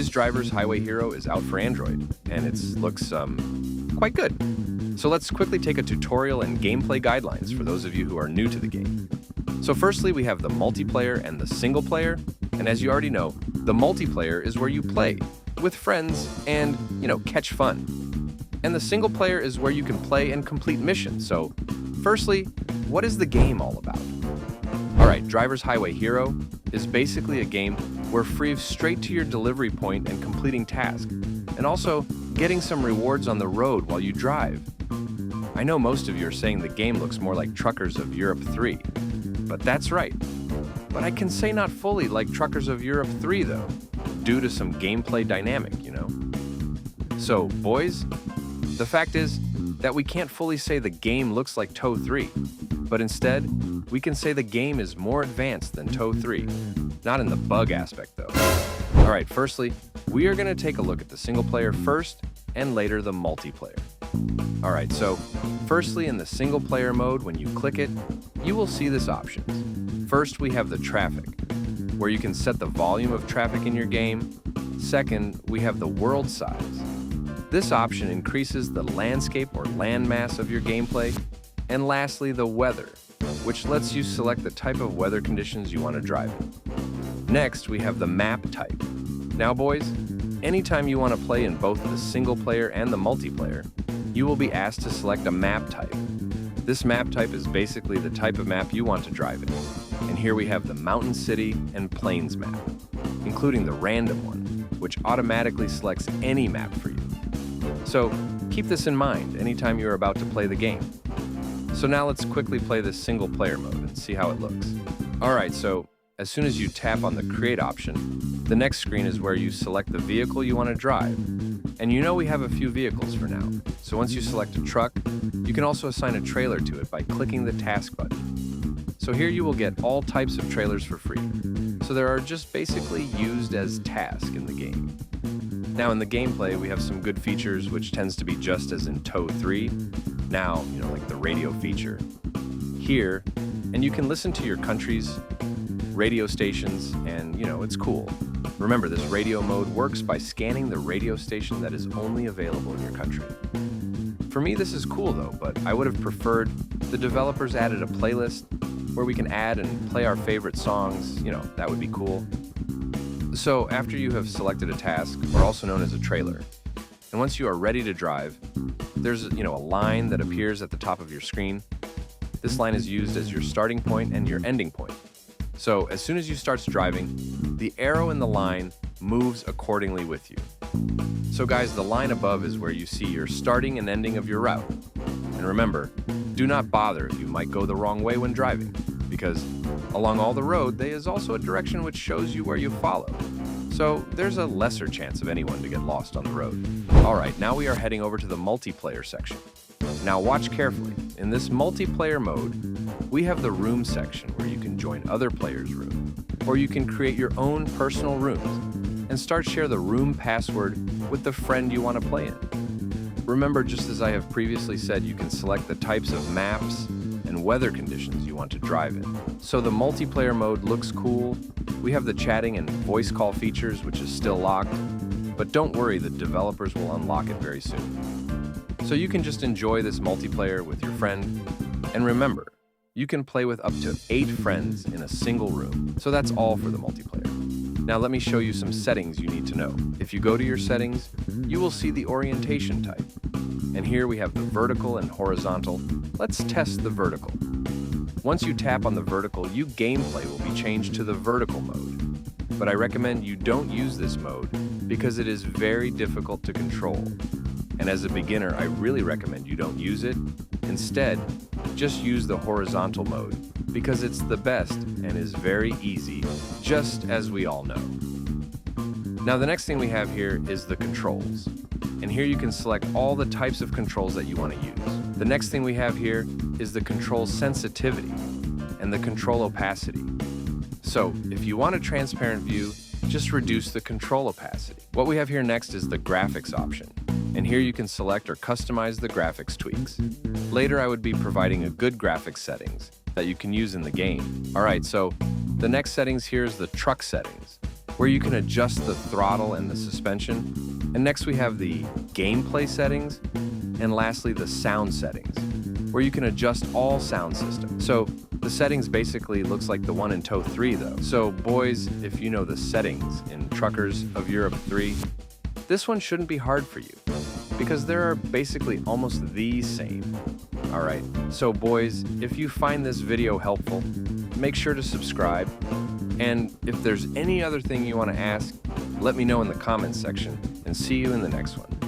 Boys Drivers Highway Hero is out for Android, and it looks quite good. So let's quickly take a tutorial and gameplay guidelines for those of you who are new to the game. So firstly, we have the multiplayer and the single player, and as you already know, the multiplayer is where you play with friends and, catch fun. And the single player is where you can play and complete missions. So firstly, what is the game all about? All right, Drivers Highway Hero is basically a game where free straight to your delivery point and completing tasks, and also getting some rewards on the road while you drive. I know most of you are saying the game looks more like Truckers of Europe 3, but that's right. But I can say not fully like Truckers of Europe 3 though, due to some gameplay dynamic, So, boys, the fact is that we can't fully say the game looks like TOW 3, but instead, we can say the game is more advanced than TOW 3, not in the bug aspect though. All right, firstly, we are going to take a look at the single player first and later the multiplayer. All right, so firstly in the single player mode, when you click it, you will see this option. First, we have the traffic, where you can set the volume of traffic in your game. Second, we have the world size. This option increases the landscape or landmass of your gameplay. And lastly, the weather, which lets you select the type of weather conditions you want to drive in. Next, we have the map type. Now, boys, anytime you want to play in both the single player and the multiplayer, you will be asked to select a map type. This map type is basically the type of map you want to drive in. And here we have the Mountain City and Plains map, including the random one, which automatically selects any map for you. So keep this in mind anytime you're about to play the game. So now let's quickly play this single player mode and see how it looks. All right, so as soon as you tap on the create option, the next screen is where you select the vehicle you want to drive. And we have a few vehicles for now. So once you select a truck, you can also assign a trailer to it by clicking the task button. So here you will get all types of trailers for free. So they are just basically used as tasks in the game. Now in the gameplay, we have some good features, which tends to be just as in TOW 3. Now, like the radio feature here, and you can listen to your country's radio stations, and it's cool. Remember, this radio mode works by scanning the radio station that is only available in your country. For me, this is cool though, but I would have preferred the developers added a playlist where we can add and play our favorite songs. That would be cool. So after you have selected a task, or also known as a trailer, and once you are ready to drive, there's a line that appears at the top of your screen. This line is used as your starting point and your ending point. So as soon as you start driving, the arrow in the line moves accordingly with you. So guys, the line above is where you see your starting and ending of your route. And remember, do not bother if you might go the wrong way when driving, because along all the road, there is also a direction which shows you where you follow. So there's a lesser chance of anyone to get lost on the road. All right, now we are heading over to the multiplayer section. Now watch carefully. In this multiplayer mode, we have the room section where you can join other players' room, or you can create your own personal rooms and share the room password with the friend you want to play in. Remember, just as I have previously said, you can select the types of maps and weather conditions you want to drive in. So the multiplayer mode looks cool. We have the chatting and voice call features, which is still locked, but don't worry, the developers will unlock it very soon. So you can just enjoy this multiplayer with your friend. And remember, you can play with up to 8 friends in a single room. So that's all for the multiplayer. Now let me show you some settings you need to know. If you go to your settings, you will see the orientation type. And here we have the vertical and horizontal. Let's test the vertical. Once you tap on the vertical, your gameplay will be changed to the vertical mode. But I recommend you don't use this mode because it is very difficult to control. And as a beginner, I really recommend you don't use it. Instead, just use the horizontal mode because it's the best and is very easy, just as we all know. Now the next thing we have here is the controls. And here you can select all the types of controls that you want to use. The next thing we have here is the control sensitivity and the control opacity. So if you want a transparent view, just reduce the control opacity. What we have here next is the graphics option. And here you can select or customize the graphics tweaks. Later I would be providing a good graphics settings that you can use in the game. All right, so the next settings here is the truck settings. where you can adjust the throttle and the suspension. And next we have the gameplay settings, and lastly the sound settings, where you can adjust all sound systems. So the settings basically looks like the one in Tow 3 though. So boys, if you know the settings in Truckers of Europe 3, this one shouldn't be hard for you, because there are basically almost the same. Alright, so boys, if you find this video helpful, make sure to subscribe, and if there's any other thing you want to ask, let me know in the comments section, and see you in the next one.